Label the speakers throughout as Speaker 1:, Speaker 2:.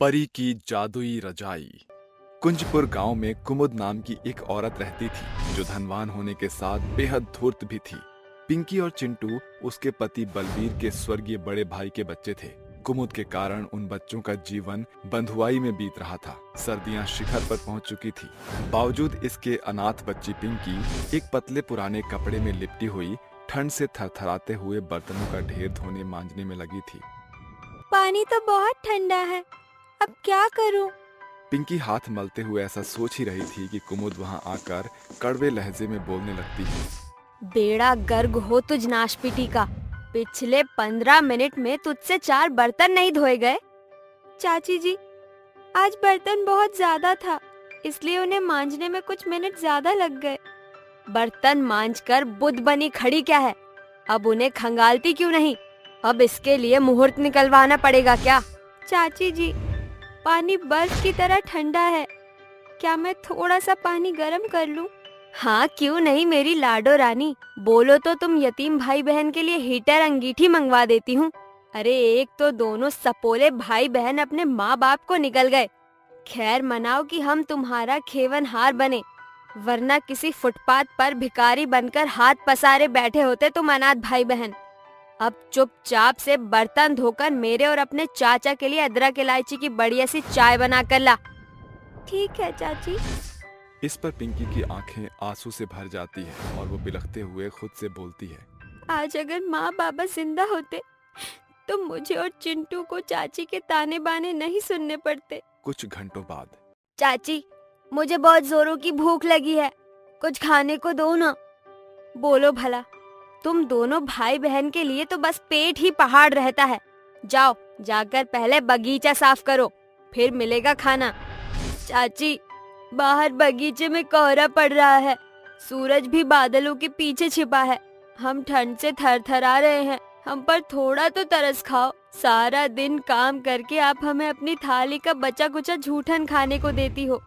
Speaker 1: परी की जादुई रजाई। कुंजपुर गांव में कुमुद नाम की एक औरत रहती थी जो धनवान होने के साथ बेहद धूर्त भी थी। पिंकी और चिंटू उसके पति बलबीर के स्वर्गीय बड़े भाई के बच्चे थे। कुमुद के कारण उन बच्चों का जीवन बंधुआई में बीत रहा था। सर्दियां शिखर पर पहुंच चुकी थी। बावजूद इसके अनाथ बच्ची पिंकी एक पतले पुराने कपड़े में लिपटी हुई ठंड से थरथराते हुए बर्तनों का ढेर धोने मांजने में लगी थी।
Speaker 2: पानी तो बहुत ठंडा है, अब क्या करूं?
Speaker 1: पिंकी हाथ मलते हुए ऐसा सोच ही रही थी कि कुमुद वहां आकर कड़वे लहजे में बोलने लगती है।
Speaker 2: बेड़ा गर्ग हो तुझ नाशपिटी का। पिछले 15 मिनट में तुझसे 4 बर्तन नहीं धोए गए। चाची जी, आज बर्तन बहुत ज्यादा था, इसलिए उन्हें मांजने में कुछ मिनट ज्यादा लग गए। बर्तन मांजकर बुद्ध बनी खड़ी क्या है? अब उन्हें खंगालती क्यों नहीं? अब इसके लिए मुहूर्त निकलवाना पड़ेगा क्या? चाची जी, पानी बर्फ की तरह ठंडा है, क्या मैं थोड़ा सा पानी गर्म कर लूं? हाँ, क्यों नहीं मेरी लाडो रानी, बोलो तो तुम यतीम भाई बहन के लिए हीटर अंगीठी मंगवा देती हूँ। अरे एक तो दोनों सपोले भाई बहन अपने माँ बाप को निकल गए। खैर मनाओ कि हम तुम्हारा खेवनहार बने, वरना किसी फुटपाथ पर भिखारी बनकर हाथ पसारे बैठे होते तुम अनाथ भाई बहन। अब चुपचाप से बर्तन धोकर मेरे और अपने चाचा के लिए अदरक इलायची की बढ़िया सी चाय बना कर ला। ठीक है चाची।
Speaker 1: इस पर पिंकी की आंखें आंसू से भर जाती है और वो बिलखते हुए खुद से बोलती है,
Speaker 2: आज अगर माँ बाबा जिंदा होते तो मुझे और चिंटू को चाची के ताने बाने नहीं सुनने पड़ते।
Speaker 1: कुछ घंटों बाद।
Speaker 2: चाची, मुझे बहुत जोरों की भूख लगी है, कुछ खाने को दो ना। बोलो भला, तुम दोनों भाई बहन के लिए तो बस पेट ही पहाड़ रहता है। जाओ, जाकर पहले बगीचा साफ करो, फिर मिलेगा खाना। चाची, बाहर बगीचे में कोहरा पड़ रहा है, सूरज भी बादलों के पीछे छिपा है, हम ठंड से थरथरा रहे हैं, हम पर थोड़ा तो तरस खाओ। सारा दिन काम करके आप हमें अपनी थाली का बचा कुचा झूठन खाने को देती हो,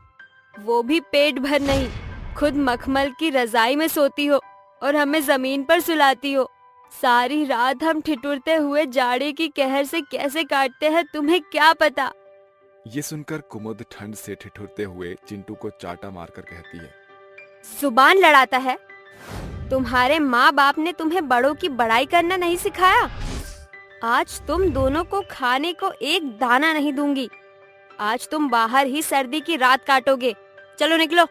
Speaker 2: वो भी पेट भर नहीं। खुद मखमल की रजाई में सोती हो और हमें जमीन पर सुलाती हो। सारी रात हम ठिठुरते हुए जाड़े की कहर से कैसे काटते हैं तुम्हें क्या पता।
Speaker 1: ये सुनकर कुमुद ठंड से ठिठुरते हुए चिंटू को चाटा मारकर कहती है,
Speaker 2: जुबान लड़ाता है? तुम्हारे माँ बाप ने तुम्हें बड़ों की बड़ाई करना नहीं सिखाया? आज तुम दोनों को खाने को एक दाना नहीं दूंगी। आज तुम बाहर ही सर्दी की रात काटोगे। चलो निकलो।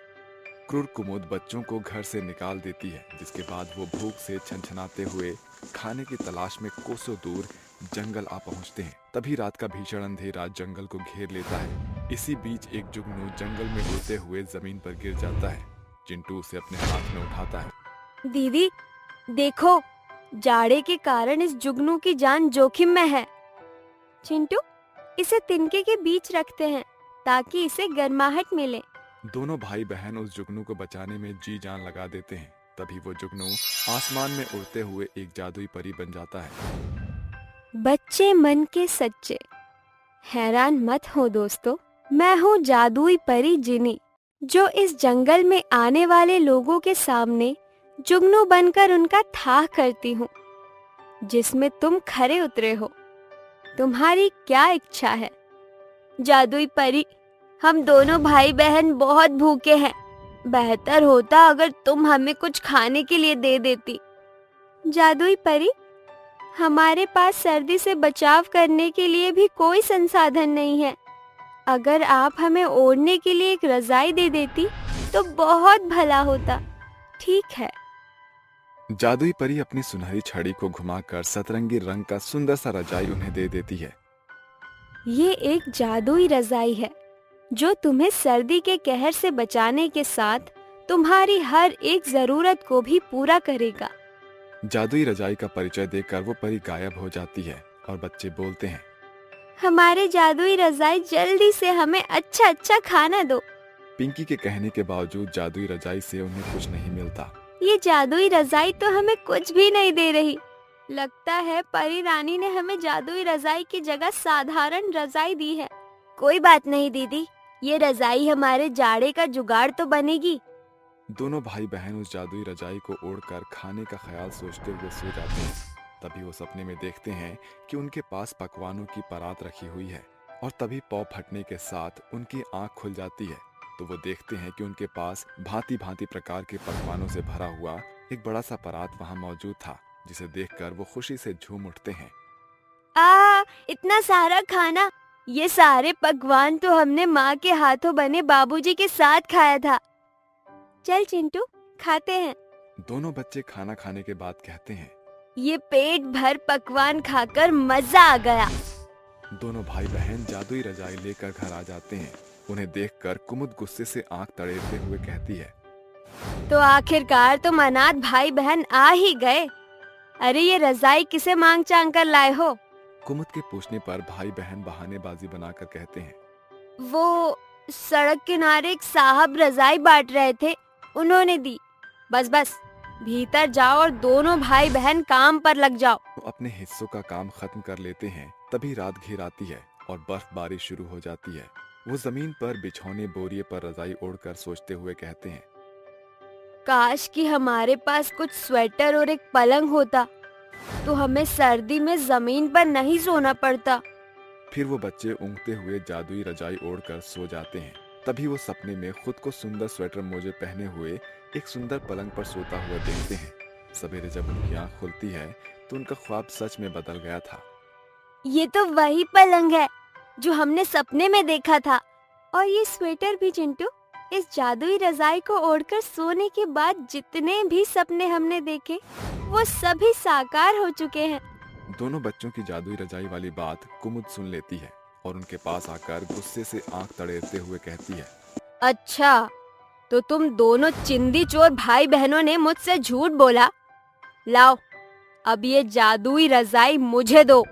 Speaker 1: क्रूर कुमुद बच्चों को घर से निकाल देती है, जिसके बाद वो भूख से छनछनाते हुए खाने की तलाश में कोसों दूर जंगल आ पहुंचते हैं। तभी रात का भीषण अंधेरा जंगल को घेर लेता है। इसी बीच एक जुगनू जंगल में उड़ते हुए जमीन पर गिर जाता है। चिंटू उसे अपने हाथ में उठाता है।
Speaker 2: दीदी देखो, जाड़े के कारण इस जुगनू की जान जोखिम में है। चिंटू, इसे तिनके के बीच रखते हैं ताकि इसे गर्माहट मिले।
Speaker 1: दोनों भाई बहन उस जुगनू को बचाने में जी जान लगा देते हैं। तभी वो जुगनू आसमान में उड़ते हुए एक जादुई परी बन जाता है।
Speaker 2: बच्चे मन के सच्चे, हैरान मत हो दोस्तों, मैं हूँ जादुई परी जिनी, जो इस जंगल में आने वाले लोगों के सामने जुगनू बनकर उनका थाह करती हूँ, जिसमें तुम खरे उतरे हो। तुम्हारी क्या इच्छा है? जादुई परी, हम दोनों भाई बहन बहुत भूखे हैं, बेहतर होता अगर तुम हमें कुछ खाने के लिए दे देती। जादुई परी, हमारे पास सर्दी से बचाव करने के लिए भी कोई संसाधन नहीं है, अगर आप हमें ओढ़ने के लिए एक रजाई दे देती तो बहुत भला होता। ठीक है।
Speaker 1: जादुई परी अपनी सुनहरी छड़ी को घुमाकर सतरंगी रंग का सुंदर सा रजाई उन्हें दे देती है।
Speaker 2: ये एक जादुई रजाई है जो तुम्हें सर्दी के कहर से बचाने के साथ तुम्हारी हर एक जरूरत को भी पूरा करेगा।
Speaker 1: जादुई रजाई का परिचय देकर वो परी गायब हो जाती है और बच्चे बोलते हैं,
Speaker 2: हमारे जादुई रजाई, जल्दी से हमें अच्छा अच्छा खाना दो।
Speaker 1: पिंकी के कहने के बावजूद जादुई रजाई से उन्हें कुछ नहीं मिलता।
Speaker 2: ये जादुई रजाई तो हमें कुछ भी नहीं दे रही। लगता है परी रानी ने हमें जादुई रजाई की जगह साधारण रजाई दी है। कोई बात नहीं दीदी, ये रजाई हमारे जाड़े का जुगाड़ तो बनेगी।
Speaker 1: दोनों भाई बहन उस जादुई रजाई को ओढ़कर खाने का ख्याल सोचते हुए सो जाते हैं। तभी वो सपने में देखते हैं कि उनके पास पकवानों की परात रखी हुई है। और तभी पौ फटने के साथ उनकी आंख खुल जाती है तो वो देखते हैं कि उनके पास भांति भांति प्रकार के पकवानों से भरा हुआ एक बड़ा सा परात वहां मौजूद था, जिसे देखकर वो खुशी से झूम उठते हैं।
Speaker 2: इतना सारा खाना! ये सारे पकवान तो हमने माँ के हाथों बने बाबूजी के साथ खाया था। चल चिंटू, खाते हैं।
Speaker 1: दोनों बच्चे खाना खाने के बाद कहते हैं,
Speaker 2: ये पेट भर पकवान खाकर मजा आ गया।
Speaker 1: दोनों भाई बहन जादुई रजाई लेकर घर आ जाते हैं। उन्हें देखकर कुमुद गुस्से से आंख तड़ेरते हुए कहती है,
Speaker 2: तो आखिरकार तुम अनाथ भाई बहन आ ही गए। अरे ये रजाई किसे मांग चांग कर लाए हो?
Speaker 1: कुमुद के पूछने पर भाई बहन बहानेबाजी बनाकर कहते हैं,
Speaker 2: वो सड़क किनारे एक साहब रजाई बांट रहे थे, उन्होंने दी। बस बस, भीतर जाओ और दोनों भाई बहन काम पर लग जाओ।
Speaker 1: वो अपने हिस्सों का काम खत्म कर लेते हैं। तभी रात घिर आती है और बर्फबारी शुरू हो जाती है। वो जमीन पर बिछौने बोरिए पर रजाई ओढ़कर सोचते हुए कहते हैं,
Speaker 2: काश कि हमारे पास कुछ स्वेटर और एक पलंग होता तो हमें सर्दी में जमीन पर नहीं सोना पड़ता।
Speaker 1: फिर वो बच्चे ऊँघते हुए जादुई रजाई ओढ़कर सो जाते हैं। तभी वो सपने में खुद को सुंदर स्वेटर मोजे पहने हुए एक सुंदर पलंग पर सोता हुआ देखते हैं। सवेरे जब उनकी आँख खुलती है तो उनका ख्वाब सच में बदल गया था।
Speaker 2: ये तो वही पलंग है जो हमने सपने में देखा था, और ये स्वेटर भी चिंटू। इस जादुई रजाई को ओढ़कर सोने के बाद जितने भी सपने हमने देखे वो सभी साकार हो चुके हैं।
Speaker 1: दोनों बच्चों की जादुई रजाई वाली बात कुमुद सुन लेती है और उनके पास आकर गुस्से से आंख तड़ेरते हुए कहती है,
Speaker 2: अच्छा, तो तुम दोनों चिंदी चोर भाई बहनों ने मुझसे झूठ बोला। लाओ, अब ये जादुई रजाई मुझे दो।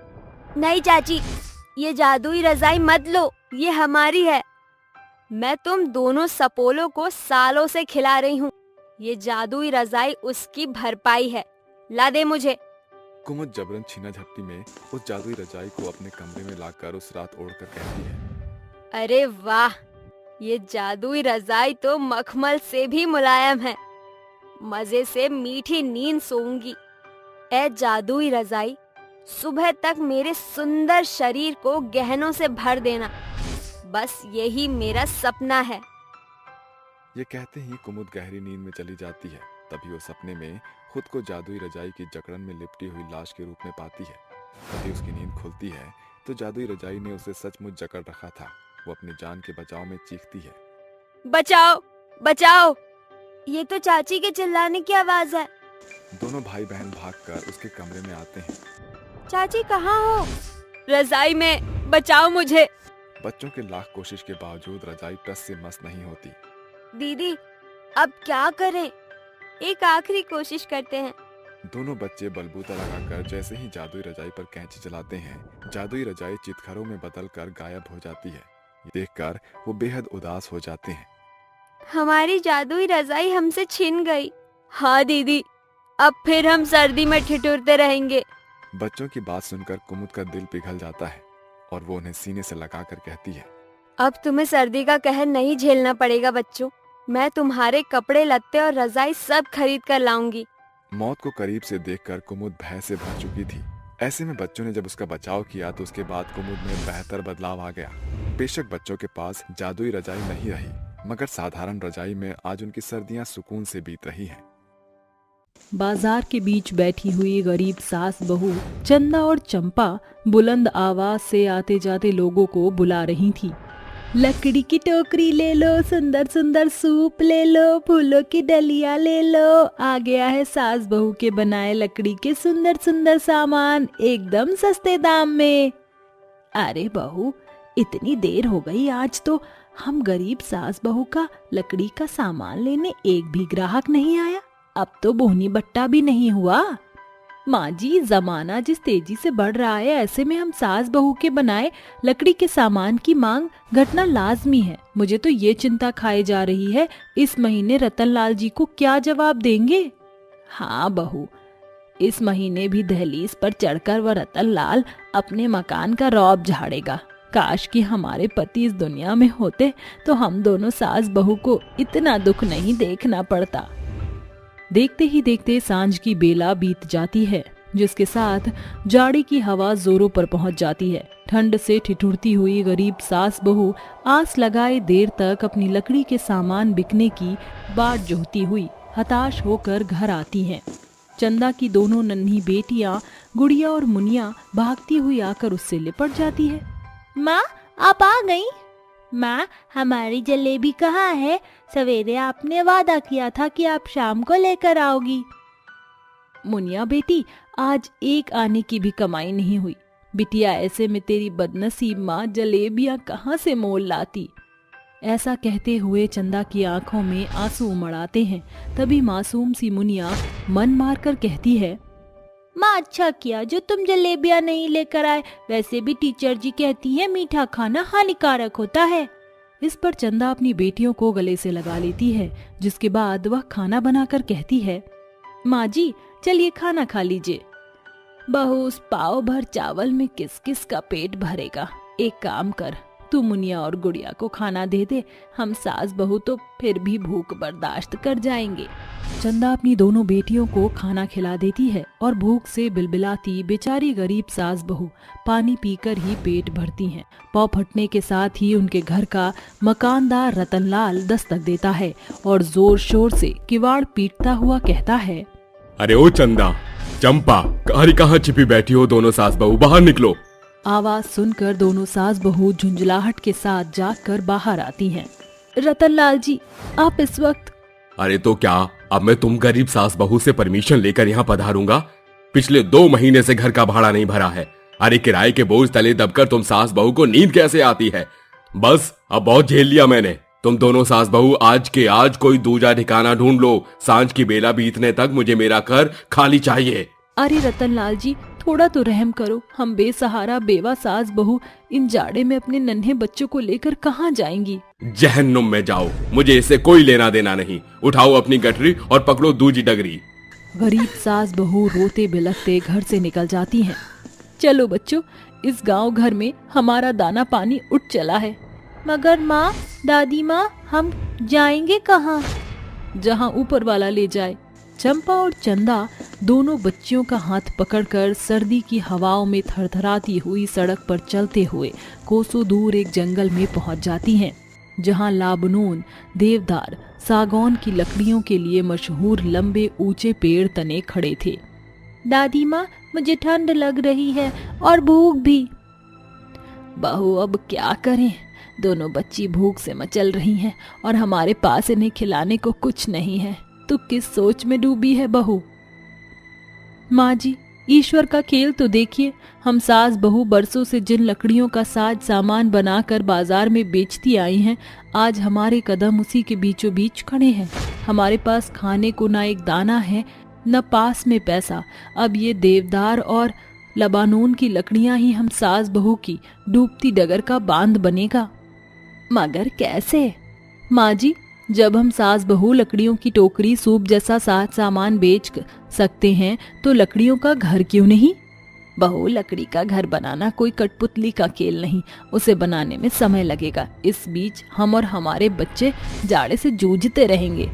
Speaker 2: नहीं चाची, ये जादुई रजाई मत लो, ये हमारी है। मैं तुम दोनों सपोलों को सालों से खिला रही हूँ। ये जादुई रजाई उसकी भरपाई है, ला दे मुझे।
Speaker 1: कुमुद जबरन छीना झपटी में उस जादुई रजाई को अपने कमरे में लाकर उस रात ओढ़कर कहती है,
Speaker 2: अरे वाह, ये जादुई रजाई तो मखमल से भी मुलायम है। मजे से मीठी नींद सोऊंगी। ए जादुई रजाई, सुबह तक मेरे सुंदर शरीर को गहनों से भर देना, बस यही मेरा सपना है।
Speaker 1: ये कहते ही कुमुद गहरी नींद में चली जाती है। तभी वो सपने में खुद को जादुई रजाई की जकड़न में लिपटी हुई लाश के रूप में पाती है। तभी उसकी नींद खुलती है तो जादुई रजाई ने उसे सचमुच जकड़ रखा था। वो अपनी जान के बचाव में चीखती है,
Speaker 2: बचाओ बचाओ! ये तो चाची के चिल्लाने की आवाज है।
Speaker 1: दोनों भाई बहन भागकर उसके कमरे में आते हैं।
Speaker 2: चाची कहाँ हो? रजाई में, बचाओ मुझे।
Speaker 1: बच्चों के लाख कोशिश के बावजूद रजाई टस से मस नहीं होती।
Speaker 2: दीदी, अब क्या करें? एक आखिरी कोशिश करते हैं।
Speaker 1: दोनों बच्चे बलबूता लगाकर जैसे ही जादुई रजाई पर कैंची चलाते हैं, जादुई रजाई चितखरों में बदलकर गायब हो जाती है। देखकर वो बेहद उदास हो जाते हैं।
Speaker 2: हमारी जादुई रजाई हमसे छिन गई। हाँ दीदी, अब फिर हम सर्दी में ठिठुरते रहेंगे।
Speaker 1: बच्चों की बात सुनकर कुमुद का दिल पिघल जाता है और वो उन्हें सीने से लगाकर कहती है,
Speaker 2: अब तुम्हें सर्दी का कहर नहीं झेलना पड़ेगा बच्चों। मैं तुम्हारे कपड़े लत्ते और रजाई सब खरीद कर लाऊंगी।
Speaker 1: मौत को करीब से देखकर कुमुद भय से भर चुकी थी। ऐसे में बच्चों ने जब उसका बचाव किया तो उसके बाद कुमुद में बेहतर बदलाव आ गया। बेशक बच्चों के पास जादुई रजाई नहीं रही, मगर साधारण रजाई में आज उनकी सर्दियां सुकून से बीत रही हैं।
Speaker 3: बाजार के बीच बैठी हुई गरीब सास बहू चंदा और चंपा बुलंद आवाज से आते जाते लोगों को बुला रही थी। लकड़ी की टोकरी ले लो, सुंदर सुंदर सूप ले लो, फूलों की डलिया ले लो, आ गया है सास बहू के बनाए लकड़ी के सुंदर सुंदर सामान एकदम सस्ते दाम में। अरे बहू, इतनी देर हो गई, आज तो हम गरीब सास बहू का लकड़ी का सामान लेने एक भी ग्राहक नहीं आया। अब तो बोहनी बट्टा भी नहीं हुआ। माँ जी, जमाना जिस तेजी से बढ़ रहा है, ऐसे में हम सास बहू के बनाए लकड़ी के सामान की मांग घटना लाजमी है। मुझे तो ये चिंता खाए जा रही है, इस महीने रतनलाल जी को क्या जवाब देंगे। हाँ बहू, इस महीने भी दहलीज पर चढ़कर वह रतनलाल अपने मकान का रौब झाड़ेगा। काश कि हमारे पति इस दुनिया में होते तो हम दोनों सास बहू को इतना दुख नहीं देखना पड़ता। देखते ही देखते सांझ की बेला बीत जाती है। जिसके साथ जाड़े की हवा जोरों पर पहुंच जाती है। ठंड से ठिठुरती हुई गरीब सास बहू आस लगाए देर तक अपनी लकड़ी के सामान बिकने की बाट जोहती हुई हताश होकर घर आती हैं। चंदा की दोनों नन्ही बेटियां गुड़िया और मुनिया भागती हुई आकर उससे लिपट जाती है।
Speaker 4: माँ, आप आ गई? माँ, हमारी जलेबी कहाँ है? सवेरे आपने वादा किया था कि आप शाम को लेकर आओगी।
Speaker 3: मुनिया बेटी, आज एक आने की भी कमाई नहीं हुई। बिटिया, ऐसे में तेरी बदनसीब माँ जलेबियां कहाँ से मोल लाती। ऐसा कहते हुए चंदा की आंखों में आंसू उमड़ आते हैं। तभी मासूम सी मुनिया मन मार कर कहती है,
Speaker 4: माँ, अच्छा किया जो तुम जलेबियां नहीं लेकर आए। वैसे भी टीचर जी कहती है मीठा खाना हानिकारक होता है।
Speaker 3: इस पर चंदा अपनी बेटियों को गले से लगा लेती है, जिसके बाद वह खाना बनाकर कहती है, माँ जी चलिए खाना खा लीजिए।
Speaker 4: बहू, उस पाव भर चावल में किस किस का पेट भरेगा। एक काम कर, तू मुनिया और गुड़िया को खाना दे दे। हम सास बहू तो फिर भी भूख बर्दाश्त कर जाएंगे।
Speaker 3: चंदा अपनी दोनों बेटियों को खाना खिला देती है और भूख से बिलबिलाती बेचारी गरीब सास बहू पानी पीकर ही पेट भरती हैं। पाँव फटने के साथ ही उनके घर का मकानदार रतनलाल दस्तक देता है और जोर शोर से किवाड़ पीटता हुआ कहता है,
Speaker 5: अरे ओ चंदा, चंपा, कहाँ छिपी बैठी हो दोनों सास बहू, बाहर निकलो।
Speaker 3: आवाज सुनकर दोनों सास बहू झुंझलाहट के साथ जागकर बाहर आती हैं। रतनलाल जी, आप इस वक्त?
Speaker 5: अरे तो क्या अब मैं तुम गरीब सास बहू से परमिशन लेकर यहाँ पधारूंगा? पिछले 2 महीने से घर का भाड़ा नहीं भरा है। अरे किराए के बोझ तले दबकर तुम सास बहू को नींद कैसे आती है? बस अब बहुत झेल लिया मैंने। तुम दोनों सास बहू आज के आज कोई दूजा ठिकाना ढूंढ लो। सांझ की बेला बीतने तक मुझे मेरा घर खाली चाहिए।
Speaker 3: अरे रतनलाल जी, थोड़ा तो रहम करो। हम बेसहारा बेवा सास बहू इन जाड़े में अपने नन्हे बच्चों को लेकर कहाँ जाएंगी?
Speaker 5: जहन्नुम में जाओ, मुझे इससे कोई लेना देना नहीं। उठाओ अपनी गठरी और पकड़ो दूजी डगरी।
Speaker 3: गरीब सास बहू रोते बिलखते घर से निकल जाती हैं। चलो बच्चों, इस गांव घर में हमारा दाना पानी उठ चला है।
Speaker 4: मगर माँ, दादी माँ, हम जाएंगे कहाँ?
Speaker 3: जहाँ ऊपर वाला ले जाए। चंपा और चंदा दोनों बच्चियों का हाथ पकड़कर सर्दी की हवाओं में थरथराती हुई सड़क पर चलते हुए कोसों दूर एक जंगल में पहुंच जाती हैं, जहां लाबनून, देवदार, सागौन की लकड़ियों के लिए मशहूर लंबे ऊंचे पेड़ तने खड़े थे।
Speaker 4: दादी माँ, मुझे ठंड लग रही है और भूख भी।
Speaker 3: बहू, अब क्या करें? दोनों बच्ची भूख से मचल रही हैं और हमारे पास इन्हें खिलाने को कुछ नहीं है। तू किस सोच में डूबी है बहू? माँ जी, ईश्वर का खेल तो देखिए। हम सास बहू बरसों से जिन लकड़ियों का साज सामान बनाकर बाजार में बेचती आई हैं, आज हमारे कदम उसी के बीचों बीच खड़े हैं। हमारे पास खाने को ना एक दाना है, न पास में पैसा। अब ये देवदार और लबानून की लकड़ियां ही हम सास बहू की डूबती डगर का बांध बनेगा। मगर कैसे? माँ जी, जब हम सास बहू लकड़ियों की टोकरी, सूप जैसा साज सामान बेच सकते हैं तो लकड़ियों का घर क्यों नहीं? बहू, लकड़ी का घर बनाना कोई कठपुतली का खेल नहीं। उसे बनाने में समय लगेगा। इस बीच हम और हमारे बच्चे जाड़े से जूझते रहेंगे।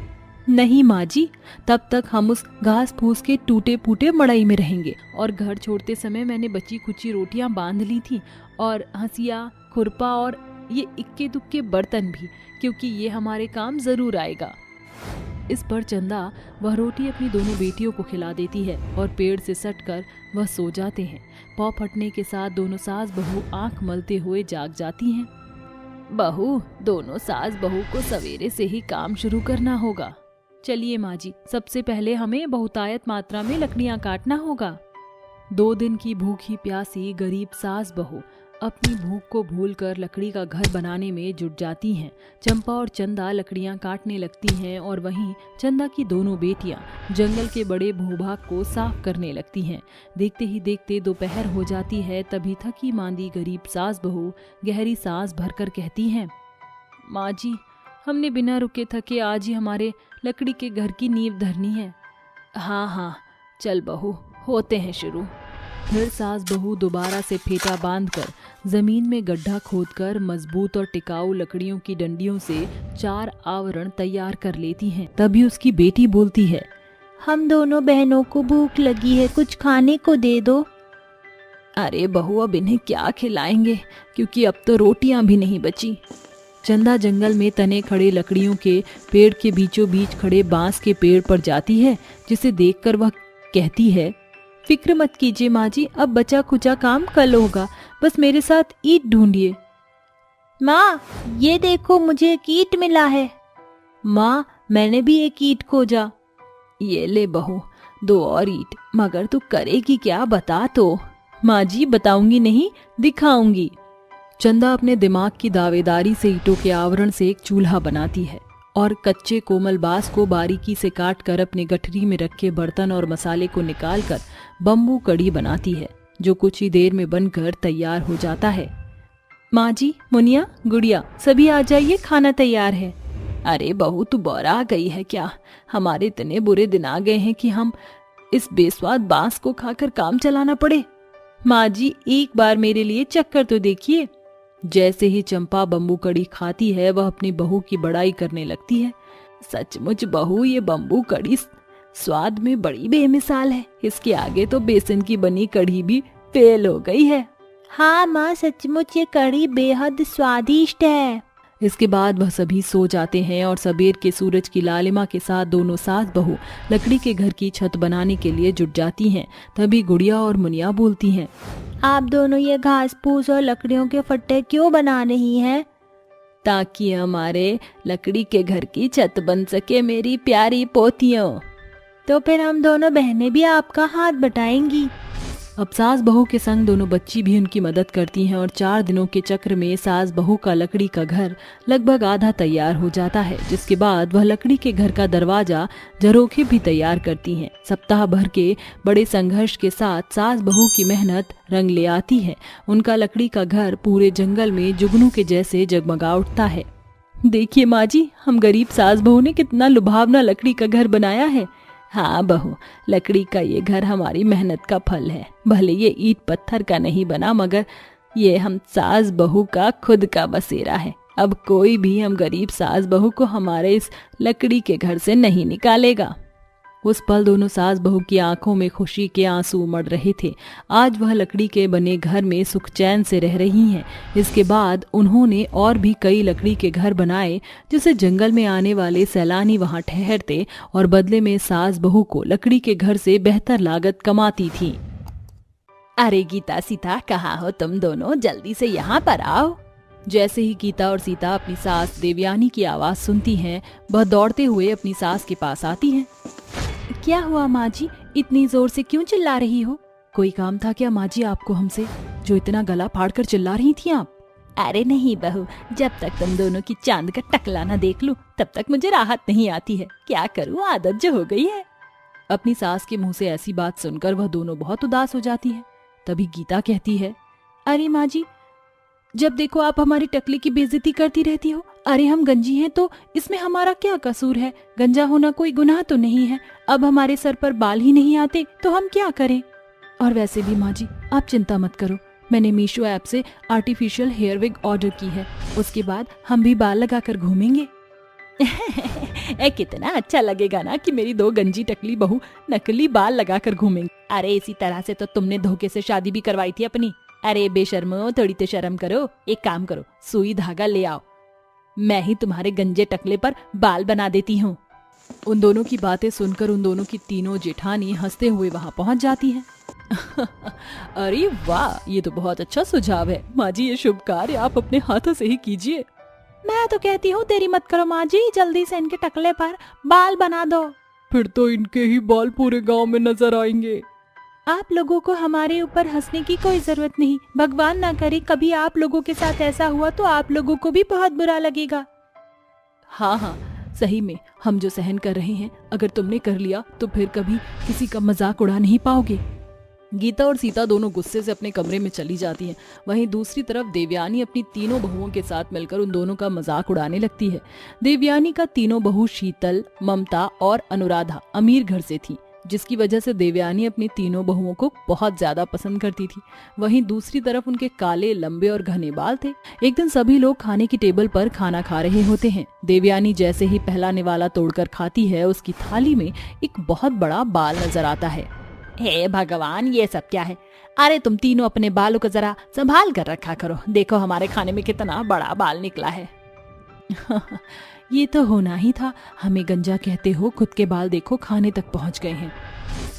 Speaker 3: नहीं माँ जी, तब तक हम उस घास फूस के टूटे फूटे मड़ई में रहेंगे। और घर छोड़ते समय मैंने बची खुची रोटियां बांध ली थी, और हंसिया, खुरपा और ये इक्के दुक्के बर्तन भी, क्योंकि ये हमारे काम जरूर आएगा। इस पर चंदा वह रोटी अपनी दोनों बेटियों को खिला देती है और पेड़ से सटकर वह सो जाते हैं। पाँव फटने के साथ दोनों सास बहू आंख मलते हुए जाग जाती हैं। बहू, दोनों सास बहू को सवेरे से ही काम शुरू करना होगा। चलिए माँ जी, सबसे पहले हमें बहुतायत मात्रा में लकड़ियाँ काटना होगा। 2 दिन की भूखी प्यासी गरीब सास बहू अपनी भूख को भूलकर लकड़ी का घर बनाने में जुट जाती हैं। चंपा और चंदा लकड़ियां काटने लगती हैं और वहीं चंदा की दोनों बेटियां जंगल के बड़े भूभाग को साफ करने लगती हैं। देखते ही देखते दोपहर हो जाती है। तभी थकी मांदी गरीब सास बहू गहरी सांस भरकर कहती हैं, माँ जी, हमने बिना रुके थके आज ही हमारे लकड़ी के घर की नींव धरनी है। हाँ हाँ, चल बहू, होते हैं शुरू। फिर सास बहू दोबारा से फेटा बांधकर जमीन में गड्ढा खोदकर मजबूत और टिकाऊ लकड़ियों की डंडियों से 4 आवरण तैयार कर लेती हैं। तभी उसकी बेटी बोलती है,
Speaker 4: हम दोनों बहनों को भूख लगी है, कुछ खाने को दे दो। अरे बहू, अब इन्हें क्या खिलाएंगे, क्योंकि अब तो रोटियां भी नहीं बची। चंदा जंगल में तने खड़े लकड़ियों के पेड़ के बीचों बीच खड़े बांस के पेड़ पर जाती है, जिसे देखकर वह कहती है, फिक्र मत कीजिए माँ जी, अब बचा खुचा काम कल होगा, बस मेरे साथ ईंट ढूंढिए। माँ, ये देखो मुझे एक ईंट मिला है। माँ, मैंने भी एक ईंट खोजा। ये ले बहू, 2 और ईंट, मगर तू करेगी क्या, बता तो। माँ जी, बताऊंगी नहीं, दिखाऊंगी। चंदा अपने दिमाग की दावेदारी से ईंटों के आवरण से एक चूल्हा बनाती है और कच्चे कोमल बांस को बारीकी से काटकर अपने गठरी में रखे बर्तन और मसाले को निकालकर बम्बू कड़ी बनाती है, जो कुछ ही देर में बनकर तैयार हो जाता है। माँ जी, मुनिया, गुड़िया, सभी आ जाइए, खाना तैयार है। अरे बहू, तू बौरा गई है क्या? हमारे इतने बुरे दिन आ गए हैं कि हम इस बेस्वाद बांस को खाकर काम चलाना पड़े। माँ जी, एक बार मेरे लिए चक्कर तो देखिए। जैसे ही चंपा बम्बू कड़ी खाती है, वह अपनी बहू की बड़ाई करने लगती है। सचमुच बहू, ये बम्बू कड़ी स्वाद में बड़ी बेमिसाल है, इसके आगे तो बेसन की बनी कड़ी भी फेल हो गई है। हाँ माँ, सचमुच ये कड़ी बेहद स्वादिष्ट है। इसके बाद वह सभी सो जाते हैं और सबेर के सूरज की लालिमा के साथ दोनों सास बहू लकड़ी के घर की छत बनाने के लिए जुट जाती हैं। तभी गुड़िया और मुनिया बोलती हैं, आप दोनों ये घास फूस और लकड़ियों के फट्टे क्यों बना रही हैं? ताकि हमारे लकड़ी के घर की छत बन सके मेरी प्यारी पोतियों। तो फिर हम दोनों बहनें भी आपका हाथ बटाएंगी। अब सास बहू के संग दोनों बच्ची भी उनकी मदद करती हैं और 4 दिनों के चक्र में सास बहू का लकड़ी का घर लगभग आधा तैयार हो जाता है, जिसके बाद वह लकड़ी के घर का दरवाजा झरोखे भी तैयार करती हैं। सप्ताह भर के बड़े संघर्ष के साथ सास बहू की मेहनत रंग ले आती है। उनका लकड़ी का घर पूरे जंगल में जुगनू के जैसे जगमगा उठता है। देखिए माँ जी, हम गरीब सास बहू ने कितना लुभावना लकड़ी का घर बनाया है। हाँ बहू, लकड़ी का ये घर हमारी मेहनत का फल है। भले ये ईंट पत्थर का नहीं बना, मगर ये हम सास बहू का खुद का बसेरा है। अब कोई भी हम गरीब सास बहू को हमारे इस लकड़ी के घर से नहीं निकालेगा। उस पल दोनों सास बहू की आंखों में खुशी के आंसू उमड़ रहे थे। आज वह लकड़ी के बने घर में सुख चैन से रह रही हैं। इसके बाद उन्होंने और भी कई लकड़ी के घर बनाए, जिससे जंगल में आने वाले सैलानी वहां ठहरते और बदले में सास बहू को लकड़ी के घर से बेहतर लागत कमाती थी। अरे गीता, सीता, कहाँ हो तुम दोनों? जल्दी से यहाँ पर आओ। जैसे ही गीता और सीता अपनी सास देवयानी की आवाज सुनती हैं, वह दौड़ते हुए अपनी सास के पास आती हैं। क्या हुआ माँ जी, इतनी जोर से क्यों चिल्ला रही हो? कोई काम था क्या माँ जी आपको हमसे, जो इतना गला फाड़कर चिल्ला रही थी आप? अरे नहीं बहू, जब तक तुम दोनों की चांद का टकला न देख लूं, तब तक मुझे राहत नहीं आती है। क्या करूं, आदत जो हो गई है। अपनी सास के मुंह से ऐसी बात सुनकर वह दोनों बहुत उदास हो जाती है। तभी गीता कहती है, अरे माँ जी, जब देखो आप हमारी टकले की बेइज्जती करती रहती हो। अरे हम गंजी हैं तो इसमें हमारा क्या कसूर है? गंजा होना कोई गुनाह तो नहीं है। अब हमारे सर पर बाल ही नहीं आते तो हम क्या करें? और वैसे भी माँ जी, आप चिंता मत करो, मैंने मीशो ऐप से आर्टिफिशियल हेयर विग ऑर्डर की है। उसके बाद हम भी बाल लगाकर घूमेंगे। कितना अच्छा लगेगा ना कि मेरी 2 गंजी टकली बहू नकली बाल लगाकर घूमेंगी। अरे इसी तरह से तो तुमने धोखे से शादी भी करवाई थी अपनी। अरे बेशर्मो, थोड़ी तो शर्म करो। एक काम करो, सुई धागा ले आओ, मैं ही तुम्हारे गंजे टकले पर बाल बना देती हूँ। उन दोनों की बातें सुनकर उन दोनों की तीनों जेठानी हंसते हुए वहां पहुंच जाती हैं। अरे वाह, ये तो बहुत अच्छा सुझाव है माँ जी, ये शुभ कार्य आप अपने हाथों से ही कीजिए। मैं तो कहती हूँ देरी मत करो माँ जी, जल्दी से इनके टकले पर बाल बना दो। फिर तो इनके ही बाल पूरे गांव में नजर आएंगे। आप लोगों को हमारे ऊपर हंसने की कोई जरूरत नहीं। भगवान ना करे कभी आप लोगों के साथ ऐसा हुआ तो आप लोगों को भी बहुत बुरा लगेगा। हाँ हाँ, सही में हम जो सहन कर रहे हैं, अगर तुमने कर लिया तो फिर कभी किसी का मजाक उड़ा नहीं पाओगे। गीता और सीता दोनों गुस्से से अपने कमरे में चली जाती हैं। वहीं दूसरी तरफ देवयानी अपनी तीनों बहुओं के साथ मिलकर उन दोनों का मजाक उड़ाने लगती है। देवयानी का तीनों बहू शीतल, ममता और अनुराधा अमीर घर से थी।
Speaker 3: जिसकी वजह से देवयानी अपनी तीनों बहुओं को बहुत ज्यादा पसंद करती थी। वहीं दूसरी तरफ उनके काले, लंबे और घने बाल थे। एक दिन सभी लोग खाने की टेबल पर खाना खा रहे होते हैं। देवयानी जैसे ही पहला निवाला तोड़कर खाती है, उसकी थाली में एक बहुत बड़ा बाल नजर आता है।
Speaker 4: हे भगवान, ये सब क्या है? अरे तुम तीनों अपने बालों को जरा संभाल कर रखा करो। देखो हमारे खाने में कितना बड़ा बाल निकला है।
Speaker 3: ये तो होना ही था। हमें गंजा कहते हो, खुद के बाल देखो खाने तक पहुंच गए हैं।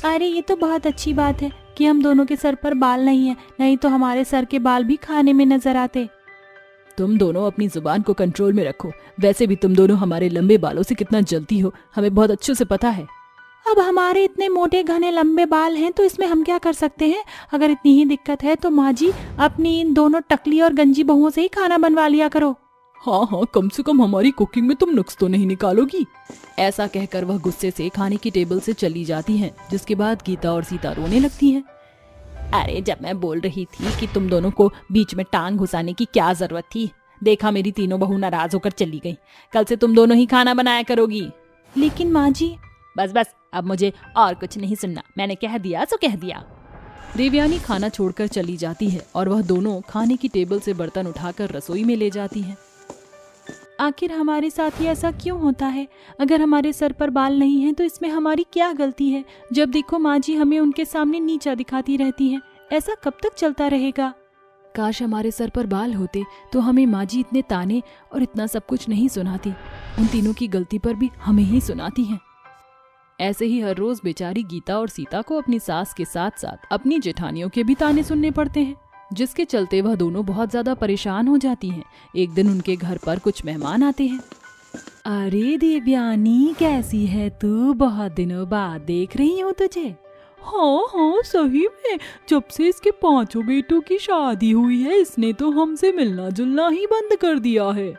Speaker 4: अरे ये तो बहुत अच्छी बात है कि हम दोनों के सर पर बाल नहीं है, नहीं तो हमारे सर के बाल भी खाने में नजर आते।
Speaker 3: तुम दोनों अपनी जुबान को कंट्रोल में रखो। वैसे भी तुम दोनों हमारे लंबे बालों से कितना जलती हो, हमें बहुत अच्छे से पता है।
Speaker 4: अब हमारे इतने मोटे घने लंबे बाल हैं तो इसमें हम क्या कर सकते हैं? अगर इतनी ही दिक्कत है तो माँ जी अपनी इन दोनों टकली और गंजी बहुओं से ही खाना बनवा लिया करो।
Speaker 3: हाँ हाँ, कम से कम हमारी कुकिंग में तुम नुक्स तो नहीं निकालोगी। ऐसा कहकर वह गुस्से से खाने की टेबल से चली जाती हैं, जिसके बाद गीता और सीता रोने लगती हैं।
Speaker 4: अरे जब मैं बोल रही थी कि तुम दोनों को बीच में टांग घुसाने की क्या जरूरत थी, देखा मेरी तीनों बहू नाराज होकर चली गई। कल से तुम दोनों ही खाना बनाया करोगी।
Speaker 2: लेकिन माँ जी।
Speaker 4: बस अब मुझे और कुछ नहीं सुनना। मैंने कह दिया सो कह दिया।
Speaker 3: देवयानी खाना छोड़कर चली जाती है और वह दोनों खाने की टेबल से बर्तन उठाकर रसोई में ले जाती हैं।
Speaker 4: आखिर हमारे साथ ही ऐसा क्यों होता है? अगर हमारे सर पर बाल नहीं है तो इसमें हमारी क्या गलती है? जब देखो माँ जी हमें उनके सामने नीचा दिखाती रहती हैं। ऐसा कब तक चलता रहेगा?
Speaker 3: काश हमारे सर पर बाल होते तो हमें माँ जी इतने ताने और इतना सब कुछ नहीं सुनाती। उन तीनों की गलती पर भी हमें ही सुनाती हैं। ऐसे ही हर रोज बेचारी गीता और सीता को अपनी सास के साथ साथ अपनी जेठानियों के भी ताने सुनने पड़ते हैं, जिसके चलते वह दोनों बहुत ज्यादा परेशान हो जाती हैं। एक दिन उनके घर पर कुछ मेहमान आते हैं।
Speaker 4: अरे देवयानी, कैसी है तू? बहुत दिनों बाद देख रही हूँ तुझे।
Speaker 3: हाँ सही में, जब से इसके 5 बेटों की शादी हुई है इसने तो हमसे मिलना जुलना ही बंद कर दिया है।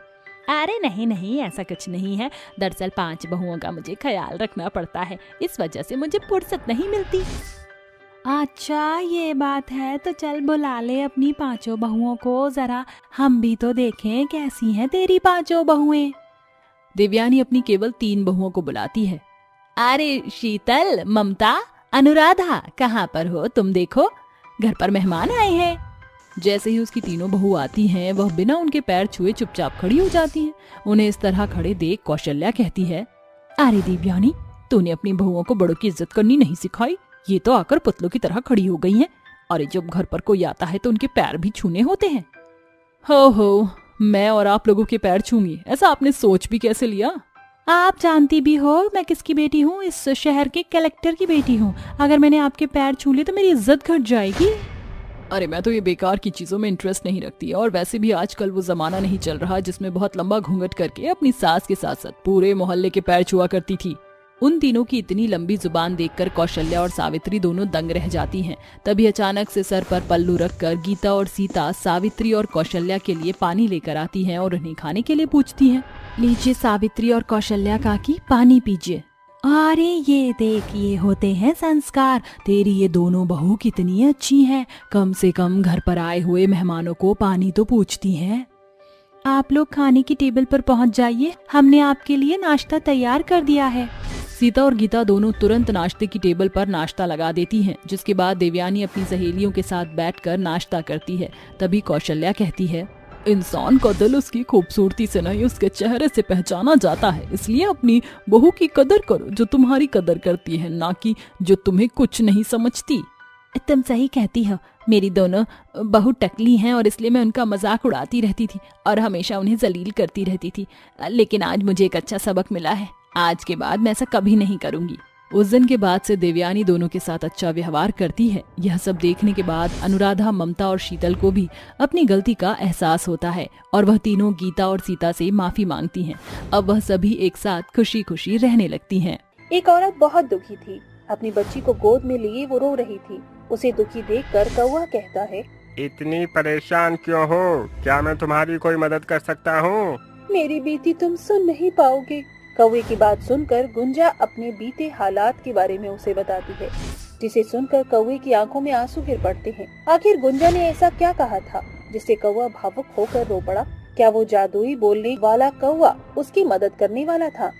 Speaker 4: अरे नहीं, ऐसा कुछ नहीं है। दरअसल 5 बहुओं का मुझे ख्याल रखना पड़ता है, इस वजह से मुझे फुर्सत नहीं मिलती। अच्छा ये बात है, तो चल बुला ले अपनी 5 बहुओं को, जरा हम भी तो देखें कैसी हैं तेरी 5 बहुएं।
Speaker 3: देवयानी अपनी केवल 3 बहुओं को बुलाती है।
Speaker 4: अरे शीतल, ममता, अनुराधा, कहाँ पर हो तुम? देखो घर पर मेहमान आए हैं।
Speaker 3: जैसे ही उसकी तीनों बहू आती हैं, वह बिना उनके पैर छुए चुपचाप खड़ी हो जाती हैं। उन्हें इस तरह खड़े देख कौशल्या कहती है,
Speaker 4: अरे देवयानी, तूने अपनी बहुओं को बड़ों की इज्जत करनी नहीं सिखाई। ये तो आकर पुतलों की तरह खड़ी हो गई हैं। अरे जब घर पर कोई आता है तो उनके पैर भी छूने होते हैं।
Speaker 3: हो, मैं और आप लोगों के पैर छूंगी, ऐसा आपने सोच भी कैसे लिया?
Speaker 4: आप जानती भी हो मैं किसकी बेटी हूँ? इस शहर के कलेक्टर की बेटी हूँ। अगर मैंने आपके पैर छू लिए तो मेरी इज्जत घट जाएगी।
Speaker 3: अरे मैं तो ये बेकार की चीजों में इंटरेस्ट नहीं रखती, और वैसे भी आजकल वो जमाना नहीं चल रहा जिसमें बहुत लंबा घूंघट करके अपनी सास के साथ साथ पूरे मोहल्ले के पैर छुआ करती थी। उन तीनों की इतनी लंबी जुबान देखकर कौशल्या और सावित्री दोनों दंग रह जाती हैं। तभी अचानक से सर पर पल्लू रखकर गीता और सीता सावित्री और कौशल्या के लिए पानी लेकर आती हैं और उन्हें खाने के लिए पूछती हैं।
Speaker 4: लीजिए सावित्री और कौशल्या काकी, पानी पीजिए। अरे ये देख, ये होते हैं संस्कार। तेरी ये दोनों बहू कितनी अच्छी हैं, कम से कम घर पर आए हुए मेहमानों को पानी तो पूछती हैं। आप लोग खाने की टेबल पर पहुंच जाइए, हमने आपके लिए नाश्ता तैयार कर दिया है।
Speaker 3: सीता और गीता दोनों तुरंत नाश्ते की टेबल पर नाश्ता लगा देती हैं, जिसके बाद देवयानी अपनी सहेलियों के साथ बैठकर नाश्ता करती है। तभी कौशल्या कहती है, इंसान का दिल उसकी खूबसूरती से नहीं उसके चेहरे से पहचाना जाता है, इसलिए अपनी बहू की कदर करो जो तुम्हारी कदर करती है, ना कि जो तुम्हें कुछ नहीं समझती।
Speaker 4: तुम सही कहती हो, मेरी दोनों बहू टकली हैं और इसलिए मैं उनका मजाक उड़ाती रहती थी और हमेशा उन्हें जलील करती रहती थी। लेकिन आज मुझे एक अच्छा सबक मिला है, आज के बाद मैं ऐसा कभी नहीं करूंगी।
Speaker 3: उस दिन के बाद से देवयानी दोनों के साथ अच्छा व्यवहार करती है। यह सब देखने के बाद अनुराधा, ममता और शीतल को भी अपनी गलती का एहसास होता है और वह तीनों गीता और सीता से माफी मांगती हैं। अब वह सभी एक साथ खुशी खुशी रहने लगती हैं।
Speaker 6: एक औरत बहुत दुखी थी, अपनी बच्ची को गोद में लिए वो रो रही थी। उसे दुखी देखकर कौवा कहता है,
Speaker 7: इतनी परेशान क्यों हो? क्या मैं तुम्हारी कोई मदद कर सकता हूँ?
Speaker 6: मेरी बीती तुम सुन नहीं पाओगे। कौवे की बात सुनकर गुंजा अपने बीते हालात के बारे में उसे बताती है, जिसे सुनकर कौवे की आंखों में आंसू गिर पड़ते हैं। आखिर गुंजा ने ऐसा क्या कहा था जिससे कौवा भावुक होकर रो पड़ा? क्या वो जादुई बोलने वाला कौवा उसकी मदद करने वाला था?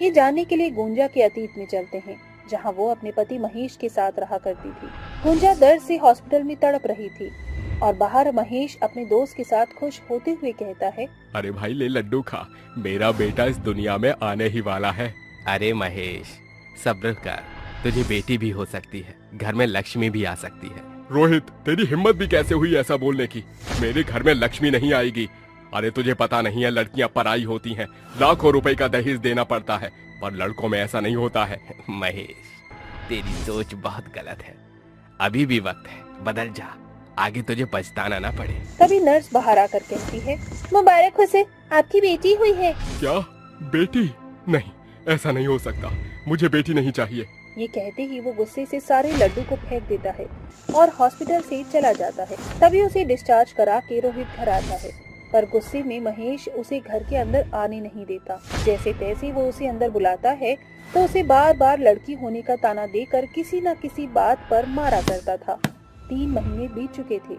Speaker 6: ये जानने के लिए गुंजा के अतीत में चलते हैं। जहाँ वो अपने पति महेश के साथ रहा करती थी। गुंजा दर्द से हॉस्पिटल में तड़प रही थी और बाहर महेश अपने दोस्त के साथ खुश होते हुए कहता है,
Speaker 5: अरे भाई ले लड्डू खा, मेरा बेटा इस दुनिया में आने ही वाला है।
Speaker 8: अरे महेश सब्र कर, तुझे बेटी भी हो सकती है, घर में लक्ष्मी भी आ सकती है।
Speaker 5: रोहित तेरी हिम्मत भी कैसे हुई ऐसा बोलने की? मेरे घर में लक्ष्मी नहीं आएगी। अरे तुझे पता नहीं है, लड़कियां पराई होती हैं, लाखों रुपए का दहेज देना पड़ता है, पर लड़कों में ऐसा नहीं होता है।
Speaker 8: महेश तेरी सोच बहुत गलत है, अभी भी वक्त है, बदल जा, आगे तुझे पछताना ना पड़े।
Speaker 6: तभी नर्स बाहर आकर कहती है, मुबारक हो सर, आपकी बेटी हुई है।
Speaker 5: क्या बेटी? नहीं, ऐसा नहीं हो सकता, मुझे बेटी नहीं चाहिए।
Speaker 6: ये कहते ही वो गुस्से से सारे लड्डू को फेंक देता है और हॉस्पिटल से चला जाता है। तभी उसे डिस्चार्ज करा के रोहित घर आता है, पर गुस्से में महेश उसे घर के अंदर आने नहीं देता। जैसे तैसे वो उसे अंदर बुलाता है तो उसे बार बार लड़की होने का ताना देकर किसी न किसी बात पर मारा करता था। 3 महीने बीत चुके थे।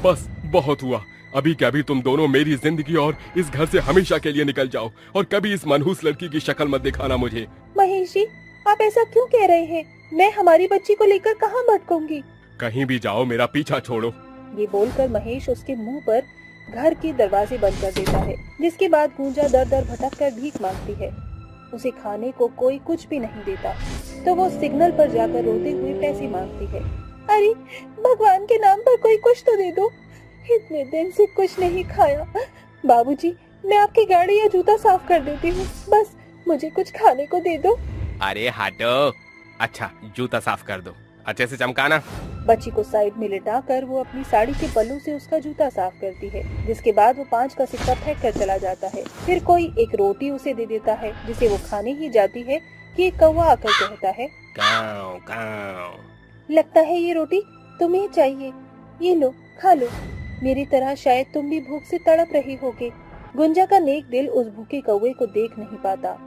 Speaker 5: बस बहुत हुआ, अभी क्या भी तुम दोनों मेरी जिंदगी और इस घर से हमेशा के लिए निकल जाओ और कभी इस मनहूस लड़की की शक्ल मत दिखाना मुझे।
Speaker 6: महेश जी, आप ऐसा क्यों कह रहे हैं? मैं हमारी बच्ची को लेकर कहाँ भटकूंगी?
Speaker 5: कहीं भी जाओ, मेरा पीछा छोड़ो।
Speaker 6: ये बोलकर महेश उसके मुंह पर घर के दरवाजे बंद कर देता है, जिसके बाद गुंजा दर दर भटक कर भीख मांगती है। उसे खाने को कोई कुछ भी नहीं देता तो वो सिग्नल पर जाकर रोते हुए पैसे मांगती है। अरे भगवान के नाम पर कोई कुछ तो दे दो, इतने दिन से कुछ नहीं खाया। बाबूजी, मैं आपकी गाड़ी या जूता साफ कर देती हूँ, बस मुझे कुछ खाने को दे दो।
Speaker 8: अरे हटो, अच्छा जूता साफ कर दो, अच्छे से चमकाना।
Speaker 6: बच्ची को साइड में लिटाकर वो अपनी साड़ी के पल्लू से उसका जूता साफ करती है, जिसके बाद वो 5 का सिक्का फेंक कर चला जाता है। फिर कोई एक रोटी उसे दे देता है, जिसे वो खाने ही जाती है कि एक कौवा आकर कहता है,
Speaker 8: काऊ काऊ।
Speaker 6: लगता है ये रोटी तुम्हें चाहिए, ये लो खा लो। मेरी तरह शायद तुम भी भूख से तड़प रही होगे। गुंजा का नेक दिल उस भूखे कौवे को देख नहीं पाता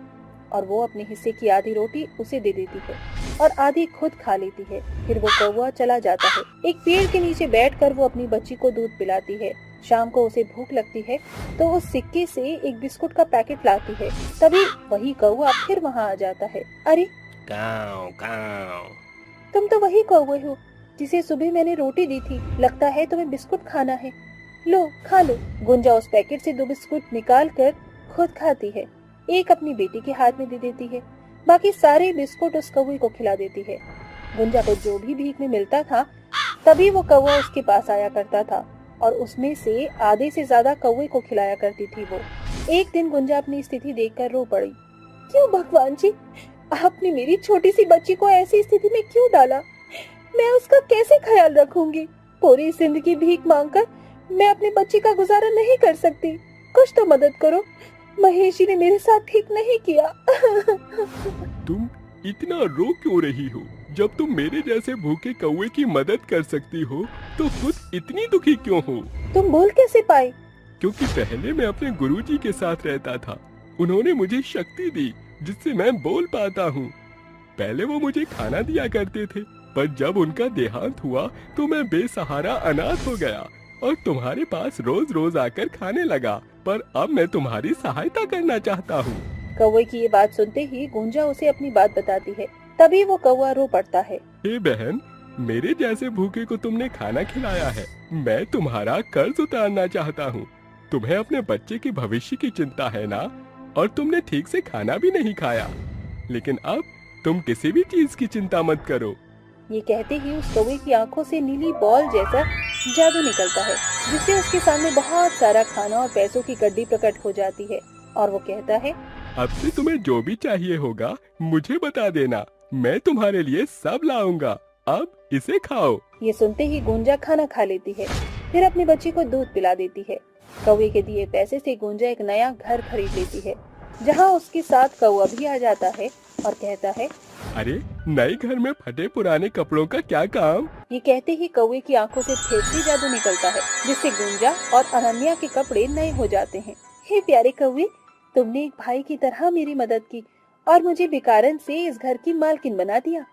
Speaker 6: और वो अपने हिस्से की आधी रोटी उसे दे देती है और आधी खुद खा लेती है। फिर वो कौवा चला जाता है। एक पेड़ के नीचे बैठकर वो अपनी बच्ची को दूध पिलाती है। शाम को उसे भूख लगती है तो उस सिक्के से एक बिस्कुट का पैकेट लाती है। तभी वही कौवा फिर वहाँ आ जाता है। अरे
Speaker 8: काऊ काऊ।
Speaker 6: तुम तो वही कौवे हो जिसे सुबह मैंने रोटी दी थी, लगता है तुम्हें बिस्कुट खाना है, लो खा लो। गुंजा उस पैकेट से 2 बिस्कुट निकाल कर खुद खाती है, एक अपनी बेटी के हाथ में दे देती है, बाकी सारे बिस्कुट उस कौवे को खिला देती है। गुंजा को जो भी भीख में मिलता था तभी वो कौवा उसके पास आया करता था और उसमें से आधे से ज्यादा कौवे को खिलाया करती थी वो। एक दिन गुंजा अपनी स्थिति देखकर रो पड़ी। क्यों भगवान जी, आपने मेरी छोटी सी बच्ची को ऐसी स्थिति में क्यों डाला? मैं उसका कैसे ख्याल रखूंगी? पूरी जिंदगी भीख मांगकर मैं अपनी बच्ची का गुजारा नहीं कर सकती, कुछ तो मदद करो। महेश ने मेरे साथ ठीक नहीं किया।
Speaker 5: तुम इतना रो क्यों रही हो? जब तुम मेरे जैसे भूखे कौवे की मदद कर सकती हो तो खुद इतनी दुखी क्यों हो?
Speaker 6: तुम बोल कैसे पाए?
Speaker 5: क्योंकि पहले मैं अपने गुरुजी के साथ रहता था, उन्होंने मुझे शक्ति दी जिससे मैं बोल पाता हूँ। पहले वो मुझे खाना दिया करते थे, पर जब उनका देहांत हुआ तो मैं बेसहारा अनाथ हो गया और तुम्हारे पास रोज रोज आकर खाने लगा। पर अब मैं तुम्हारी सहायता करना चाहता हूँ।
Speaker 6: कौवे की ये बात सुनते ही गुंजा उसे अपनी बात बताती है। तभी वो कौवा रो पड़ता है।
Speaker 5: हे बहन, मेरे जैसे भूखे को तुमने खाना खिलाया है, मैं तुम्हारा कर्ज उतारना चाहता हूँ। तुम्हें अपने बच्चे के भविष्य की चिंता है ना, और तुमने ठीक से खाना भी नहीं खाया, लेकिन अब तुम किसी भी चीज की चिंता मत करो।
Speaker 6: ये कहते ही उस कौवे की आंखों से नीली बॉल जैसा जादू निकलता है, जिससे उसके सामने बहुत सारा खाना और पैसों की गड्डी प्रकट हो जाती है और वो कहता है,
Speaker 5: अब से तुम्हें जो भी चाहिए होगा मुझे बता देना, मैं तुम्हारे लिए सब लाऊंगा। अब इसे खाओ।
Speaker 6: ये सुनते ही गुंजा खाना खा लेती है, फिर अपनी बच्ची को दूध पिला देती है। कौवे के दिए पैसे से गुंजा एक नया घर खरीद लेती है, जहाँ उसके साथ कौवा भी आ जाता है और कहता है,
Speaker 5: अरे नए घर में फटे पुराने कपड़ों का क्या काम?
Speaker 6: ये कहते ही कौवे की आंखों से फेंकती जादू निकलता है, जिससे गुंजा और अनन्या के कपड़े नए हो जाते हैं। हे प्यारे कौवे, तुमने एक भाई की तरह मेरी मदद की और मुझे बेकारन से इस घर की मालकिन बना दिया,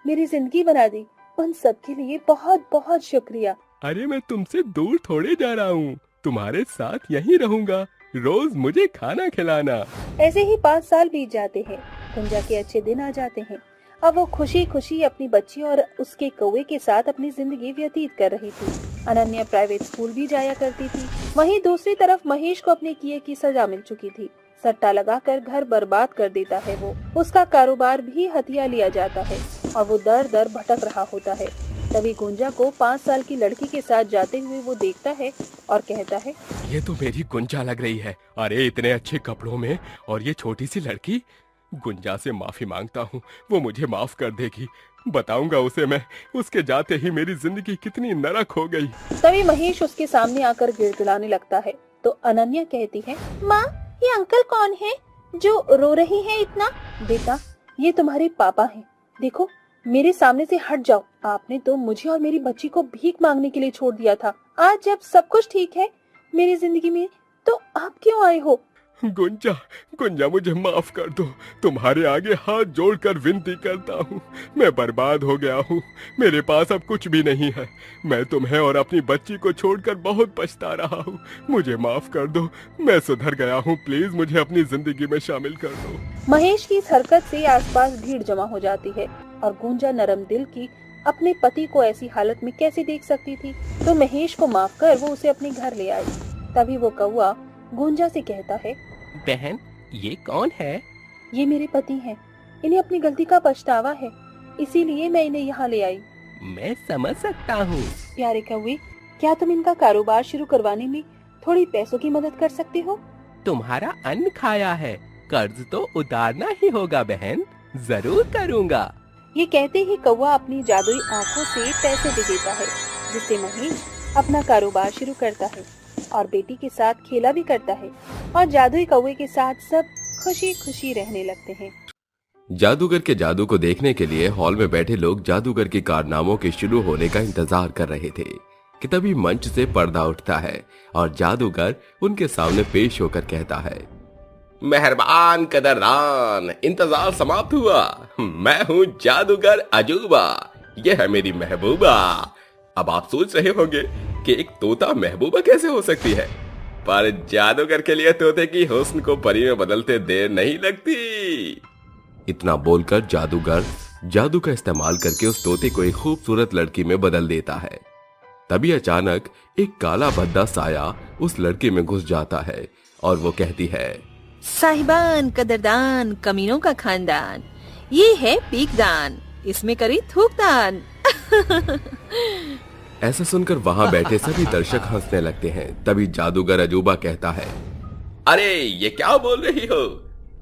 Speaker 6: मेरी जिंदगी बना दी। उन सब के लिए बहुत बहुत शुक्रिया।
Speaker 5: अरे मैं तुमसे दूर थोड़े जा रहा हूँ, तुम्हारे साथ यहीं रहूंगा, रोज मुझे खाना खिलाना।
Speaker 6: ऐसे ही 5 साल बीत जाते हैं। गुंजा के अच्छे दिन आ जाते हैं। अब वो खुशी खुशी अपनी बच्ची और उसके कौवे के साथ अपनी जिंदगी व्यतीत कर रही थी। अनन्या प्राइवेट स्कूल भी जाया करती थी। वहीं दूसरी तरफ महेश को अपने किए की सजा मिल चुकी थी। सट्टा लगाकर घर बर्बाद कर देता है वो। उसका कारोबार भी हथिया लिया जाता है और वो दर दर भटक रहा होता है। तभी गुंजा को 5 साल की लड़की के साथ जाते हुए वो देखता है और कहता है,
Speaker 5: ये तो मेरी गुंजा लग रही है। अरे इतने अच्छे कपड़ों में और ये छोटी सी लड़की। गुंजा से माफी मांगता हूँ, वो मुझे माफ कर देगी। बताऊंगा उसे मैं, उसके जाते ही मेरी जिंदगी कितनी नरक हो गई।
Speaker 6: तभी महेश उसके सामने आकर गिड़गिड़ाने लगता है तो अनन्या कहती है, माँ ये अंकल कौन है जो रो रही है इतना? बेटा ये तुम्हारे पापा हैं। देखो मेरे सामने से हट जाओ। आपने तो मुझे और मेरी बच्ची को भीख मांगने के लिए छोड़ दिया था। आज जब सब कुछ ठीक है मेरी जिंदगी में तो आप क्यों आए हो?
Speaker 5: गुंजा, गुंजा मुझे माफ कर दो। तुम्हारे आगे हाथ जोड़कर विनती करता हूँ। मैं बर्बाद हो गया हूँ। मेरे पास अब कुछ भी नहीं है। मैं तुम्हें और अपनी बच्ची को छोड़कर बहुत पछता रहा हूँ। मुझे माफ कर दो। मैं सुधर गया हूँ। प्लीज मुझे अपनी जिंदगी में शामिल कर दो।
Speaker 6: महेश की इस हरकत से आसपास भीड़ जमा हो जाती है और गुंजा नरम दिल की अपने पति को ऐसी हालत में कैसे देख सकती थी, तो महेश को माफ कर वो उसे अपने घर ले आई। तभी वो कौवा गुंजा से कहता है,
Speaker 8: बहन ये कौन है?
Speaker 6: ये मेरे पति हैं। इन्हें अपनी गलती का पछतावा है, इसीलिए मैं इन्हें यहाँ ले आई।
Speaker 8: मैं समझ सकता हूँ।
Speaker 6: प्यारे कौवे, क्या तुम इनका कारोबार शुरू करवाने में थोड़ी पैसों की मदद कर सकते हो?
Speaker 8: तुम्हारा अन्न खाया है, कर्ज तो उतारना ही होगा बहन। जरूर करूँगा।
Speaker 6: ये कहते ही कौवा अपनी जादुई आँखों से पैसे दे देता है, जिससे महेश अपना कारोबार शुरू करता है और बेटी के साथ खेला भी करता है और जादुई कौवे के साथ सब खुशी खुशी रहने लगते हैं।
Speaker 5: जादूगर के जादू को देखने के लिए हॉल में बैठे लोग जादूगर के कारनामों के शुरू होने का इंतजार कर रहे थे कि तभी मंच से पर्दा उठता है और जादूगर उनके सामने पेश होकर कहता है, मेहरबान कदरदान, इंतजार समाप्त हुआ। मैं हूँ जादूगर अजूबा। यह है मेरी महबूबा। अब आप सोच रहे होंगे कि एक तोता महबूबा कैसे हो सकती है, पर जादूगर के लिए तोते की हुस्न को परी में बदलते देर नहीं लगती। इतना बोलकर जादूगर जादू का इस्तेमाल करके उस तोते को एक खूबसूरत लड़की में बदल देता है। तभी अचानक एक काला भद्दा साया उस लड़की में घुस जाता है और वो कहती है,
Speaker 9: साहिबान कदरदान कमीनों का खानदान, ये है पीकदान, इसमें करी थूकदान।
Speaker 5: ऐसा सुनकर वहाँ बैठे सभी दर्शक हंसने लगते हैं। तभी जादूगर अजूबा कहता है, अरे ये क्या बोल रही हो?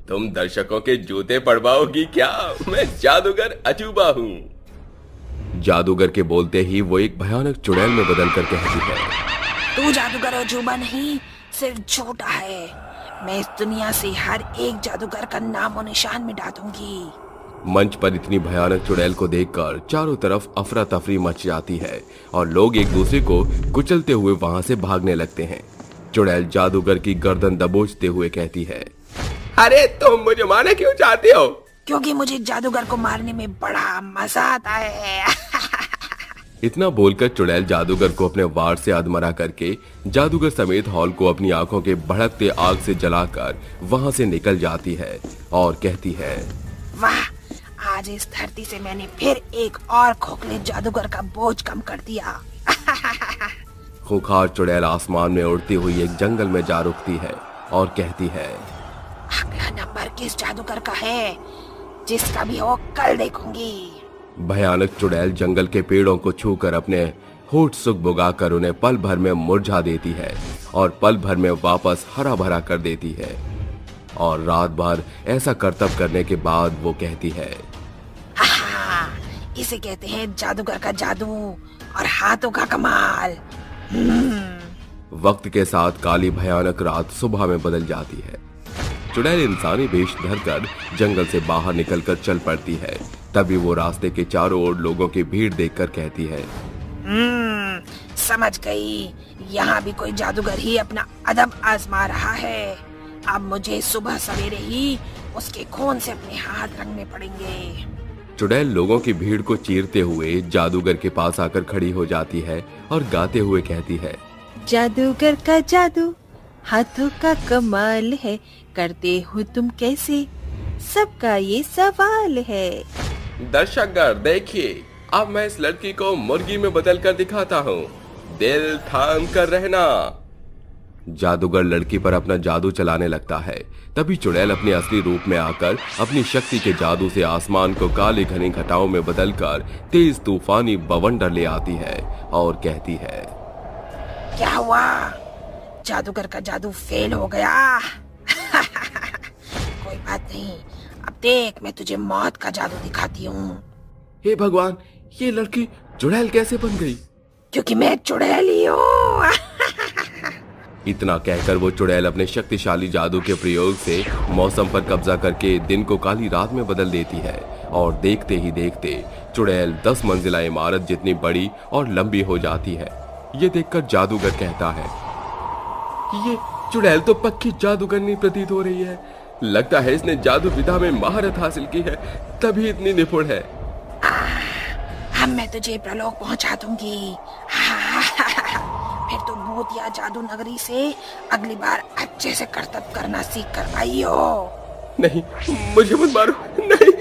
Speaker 5: तुम दर्शकों के जूते पड़वाओगी क्या? मैं जादूगर अजूबा हूँ। जादूगर के बोलते ही वो एक भयानक चुड़ैल में बदल कर कहती है,
Speaker 9: तू जादूगर अजूबा नहीं, सिर्फ झूठा है। मैं इस दुनिया से हर एक जादूगर का नामो निशान मिटा दूंगी।
Speaker 5: मंच पर इतनी भयानक चुड़ैल को देखकर चारों तरफ अफरा तफरी मच जाती है और लोग एक दूसरे को कुचलते हुए वहां से भागने लगते हैं। चुड़ैल जादूगर की गर्दन दबोचते हुए कहती है, अरे तुम मुझे मारना क्यों चाहते हो?
Speaker 9: क्योंकि मुझे जादूगर को मारने में बड़ा मजा आता है।
Speaker 5: इतना बोलकर चुड़ैल जादूगर को अपने वार से अधमरा करके जादूगर समेत हॉल को अपनी आंखों के भड़कते आग से जलाकर वहां से निकल जाती है और कहती है,
Speaker 9: वाह, आज इस धरती से मैंने फिर एक और खोखले जादूगर का बोझ कम कर दिया।
Speaker 5: खूंखार चुड़ैल आसमान में उड़ती हुई एक जंगल में जा रुकती है और कहती है,
Speaker 9: अगला नंबर किस जादूगर का है? जिसका भी हो कल देखूंगी।
Speaker 5: भयानक चुड़ैल जंगल के पेड़ों को छूकर अपने होठ सुगबुगाकर उन्हें पल भर में मुरझा देती है और पल भर में वापस हरा भरा कर देती है। और रात भर ऐसा करतब करने के बाद वो कहती है,
Speaker 9: इसे कहते हैं जादूगर का जादू और हाथों का कमाल।
Speaker 5: वक्त के साथ काली भयानक रात सुबह में बदल जाती है। चुड़ैल इंसानी वेश धरकर जंगल से बाहर निकलकर चल पड़ती है। तभी वो रास्ते के चारों ओर लोगों की भीड़ देखकर कहती है,
Speaker 9: समझ गई, यहाँ भी कोई जादूगर ही अपना अदब आजमा रहा है। अब मुझे सुबह सवेरे ही उसके खून से अपने हाथ रंगने पड़ेंगे।
Speaker 5: चुड़ैल लोगों की भीड़ को चीरते हुए जादूगर के पास आकर खड़ी हो जाती है और गाते हुए कहती है,
Speaker 9: जादूगर का जादू हाथों का कमाल है, करते हो तुम कैसे, सबका ये सवाल है।
Speaker 5: दर्शकगण देखिए, अब मैं इस लड़की को मुर्गी में बदल कर दिखाता हूँ। दिल थाम कर रहना। जादूगर लड़की पर अपना जादू चलाने लगता है। तभी चुड़ैल अपने असली रूप में आकर अपनी शक्ति के जादू से आसमान को काली घनी घटाओं में बदलकर तेज तूफानी बवंडर ले आती है और कहती है,
Speaker 9: क्या हुआ? जादूगर का जादू फेल हो गया। कोई बात नहीं, अब देख मैं तुझे मौत का जादू दिखाती हूँ।
Speaker 5: हे भगवान, ये लड़की चुड़ैल कैसे बन गई?
Speaker 9: क्योंकि मैं चुड़ैल ही हूँ।
Speaker 5: इतना कहकर वो चुड़ैल अपने शक्तिशाली जादू के प्रयोग से मौसम पर कब्जा करके दिन को काली रात में बदल देती है और देखते ही देखते चुड़ैल 10 मंजिला इमारत जितनी बड़ी और लंबी हो जाती है। ये देखकर जादूगर कहता है, ये चुड़ैल तो पक्की जादूगरनी प्रतीत हो रही है। लगता है इसने जादू विद्या में महारत हासिल की है, तभी इतनी निपुण है।
Speaker 9: अब मैं तुझे प्रलोक पहुंचा दूंगी। फिर तो भूत या जादू नगरी से अगली बार अच्छे से करतब करना सीख कर आई हो।
Speaker 5: नहीं, मुझे मत मारो, नहीं।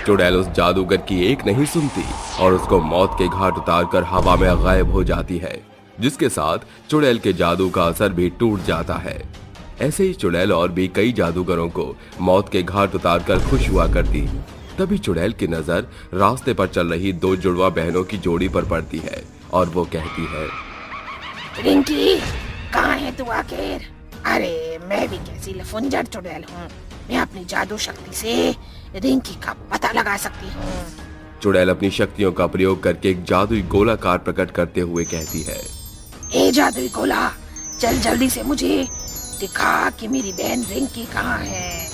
Speaker 5: चुड़ैल उस जादूगर की एक नहीं सुनती और उसको मौत के घाट उतारकर हवा में गायब हो जाती है, जिसके साथ चुड़ैल के जादू का असर भी टूट जाता है। ऐसे ही चुड़ैल और भी कई जादूगरों को मौत के घाट उतारकर खुश हुआ करती। तभी चुड़ैल की नजर रास्ते पर चल रही 2 जुड़वा बहनों की जोड़ी पर पड़ती है और वो कहती है,
Speaker 9: रिंकी, कहाँ है तू आखिर? अरे मैं भी कैसी लफुंजर चुड़ैल हूँ, मैं अपनी जादू शक्ति से रिंकी का पता लगा सकती हूँ।
Speaker 5: चुड़ैल अपनी शक्तियों का प्रयोग करके एक जादुई गोलाकार प्रकट करते हुए कहती है,
Speaker 9: ए जादुई गोला, चल जल्दी से मुझे दिखा कि मेरी बहन रिंकी कहाँ है।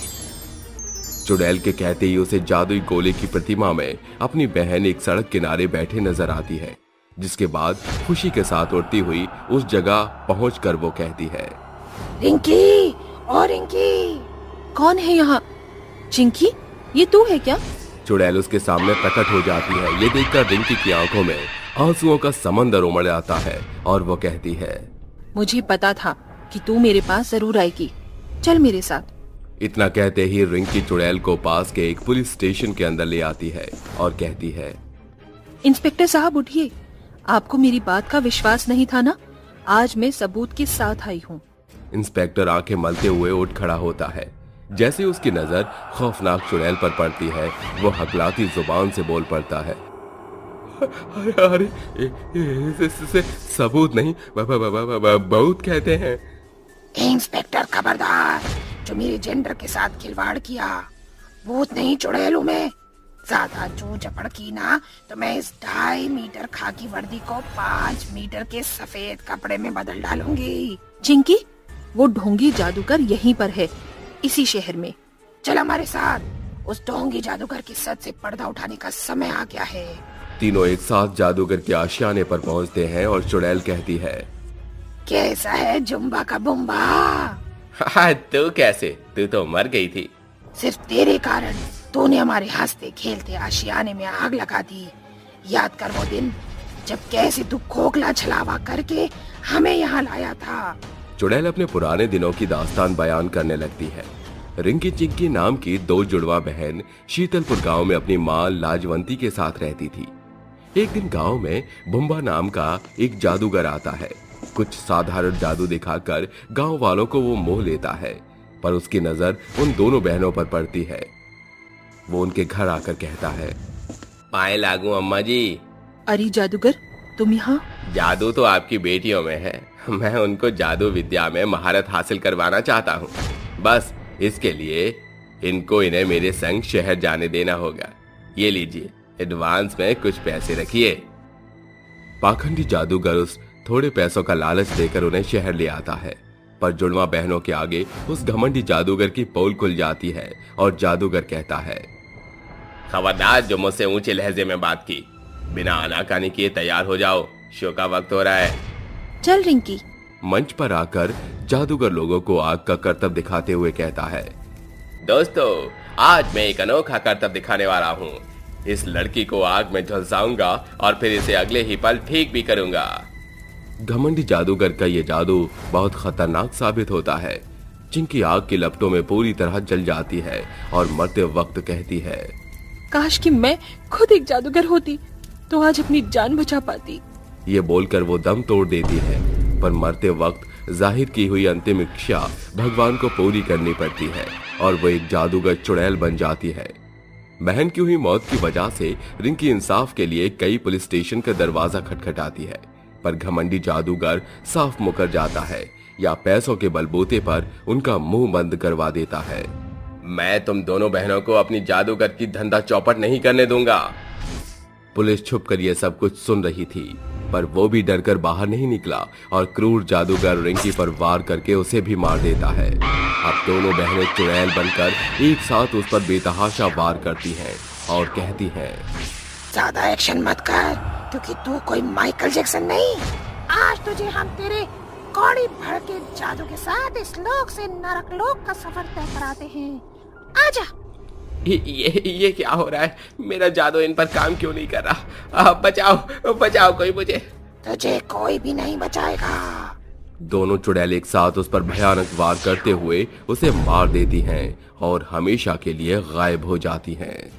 Speaker 5: चुड़ैल के कहते ही उसे जादुई गोले की प्रतिमा में अपनी बहन एक सड़क किनारे बैठे नजर आती है, जिसके बाद खुशी के साथ उड़ती हुई उस जगह पहुंचकर वो कहती है,
Speaker 9: रिंकी, और रिंकी।
Speaker 6: कौन है यहाँ? चिंकी, ये तू है क्या?
Speaker 5: चुड़ैल उसके सामने प्रकट हो जाती है। ये देखकर रिंकी की आंखों में आंसुओं का समंदर उमड़ आता है और वो कहती है,
Speaker 6: मुझे पता था कि तू मेरे पास जरूर आएगी, चल मेरे साथ।
Speaker 5: इतना कहते ही रिंकी चुड़ैल को पास के एक पुलिस स्टेशन के अंदर ले आती है और कहती है,
Speaker 6: इंस्पेक्टर साहब उठिए, आपको मेरी बात का विश्वास नहीं था ना? आज मैं सबूत के साथ आई हूँ।
Speaker 5: इंस्पेक्टर आंखें मलते हुए उठ खड़ा होता है। जैसे उसकी नजर खौफनाक चुड़ैल पर पड़ती है, वो हकलाती जुबान से बोल पड़ता है, अरे अरे सबूत नहीं, बहुत कहते हैं।
Speaker 9: इंस्पेक्टर खबरदार, जो मेरे जेंडर के साथ खिलवाड़ किया, भूत नहीं चुड़ैल हूँ मैं। ज्यादा चू चपड़ की ना तो मैं इस 2.5 मीटर खाकी वर्दी को 5 मीटर के सफेद कपड़े में बदल डालूंगी।
Speaker 6: चिंकी, वो ढोंगी जादूगर यहीं पर है, इसी शहर में।
Speaker 9: चल हमारे साथ, उस ढोंगी जादूगर की सद से पर्दा उठाने का समय आ गया है।
Speaker 5: तीनों एक साथ जादूगर के आशियाने पर पहुंचते हैं और चुड़ैल कहती है,
Speaker 9: कैसा है जुम्बा का बुम्बा?
Speaker 5: तू कैसे? तू तो मर गई थी।
Speaker 9: सिर्फ तेरे कारण तूने हमारे हंसते खेलते आशियाने में आग लगा दी। याद कर वो दिन जब कैसे तू खोखला छलावा करके हमें यहाँ लाया था।
Speaker 5: चुड़ैल अपने पुराने दिनों की दास्तान बयान करने लगती है। रिंकी चिंकी नाम की 2 जुड़वा बहन शीतलपुर गांव में अपनी मां लाजवंती के साथ रहती थी। एक दिन गांव में बुम्बा नाम का एक जादूगर आता है। कुछ साधारण जादू दिखाकर गांव वालों को वो मोह लेता है, पर उसकी नजर उन दोनों बहनों पर पड़ती है। वो उनके घर आकर कहता है, पाए लागू अम्मा जी।
Speaker 6: अरे जादूगर, तुम यहाँ?
Speaker 5: जादू तो आपकी बेटियों में है, मैं उनको जादू विद्या में महारत हासिल करवाना चाहता हूँ। बस इसके लिए इन्हें मेरे संग शहर जाने देना होगा। ये लीजिए, एडवांस में कुछ पैसे रखिए। पाखंडी जादूगर उस थोड़े पैसों का लालच देकर उन्हें शहर ले आता है, पर जुड़वा बहनों के आगे उस घमंडी जादूगर की पोल खुल जाती है और जादूगर कहता है, खबरदार जो मुझसे ऊंचे लहजे में बात की, बिना आनाकानी किए तैयार हो जाओ, शो का वक्त हो रहा है।
Speaker 6: चल रिंकी।
Speaker 5: मंच पर आकर जादूगर लोगों को आग का करतब दिखाते हुए कहता है, दोस्तों, आज मैं एक अनोखा करतब दिखाने वाला हूँ। इस लड़की को आग में झुलसाऊंगा और फिर इसे अगले ही पल ठीक भी करूंगा। घमंडी जादूगर का ये जादू बहुत खतरनाक साबित होता है। चिंकी आग की लपटों में पूरी तरह जल जाती है और मरते वक्त कहती है,
Speaker 10: काश कि मैं खुद एक जादूगर होती तो आज अपनी जान बचा पाती।
Speaker 5: ये बोलकर वो दम तोड़ देती है, पर मरते वक्त जाहिर की हुई अंतिम इच्छा भगवान को पूरी करनी पड़ती है और वो एक जादूगर चुड़ैल बन जाती है। बहन की हुई मौत की वजह से रिंकी इंसाफ के लिए कई पुलिस स्टेशन का दरवाजा खटखटाती है, पर घमंडी जादूगर साफ मुकर जाता है या पैसों के बलबूते पर उनका मुंह बंद करवा देता है। मैं तुम दोनों बहनों को अपनी जादूगर की धंधा चौपट नहीं करने दूंगा। पुलिस छुपकर ये सब कुछ सुन रही थी, पर वो भी डरकर बाहर नहीं निकला और क्रूर जादूगर रिंकी पर वार करके उसे भी मार देता है। अब दोनों बहनें चुड़ैल बनकर एक साथ उस पर बेतहाशा वार करती हैं और कहती हैं,
Speaker 9: ज्यादा एक्शन मत कर, क्योंकि तू कोई माइकल जैक्सन नहीं। आज तुझे हम तेरे कौड़ी भर के जादू के साथ इस लोक से नरक लोक का सफर तय कराते हैं। आजा।
Speaker 5: ये क्या हो रहा है? मेरा जादू इन पर काम क्यों नहीं कर रहा? बचाओ बचाओ कोई मुझे।
Speaker 9: तुझे कोई भी नहीं बचाएगा।
Speaker 5: दोनों चुड़ैल एक साथ उस पर भयानक वार करते हुए उसे मार देती हैं और हमेशा के लिए गायब हो जाती हैं।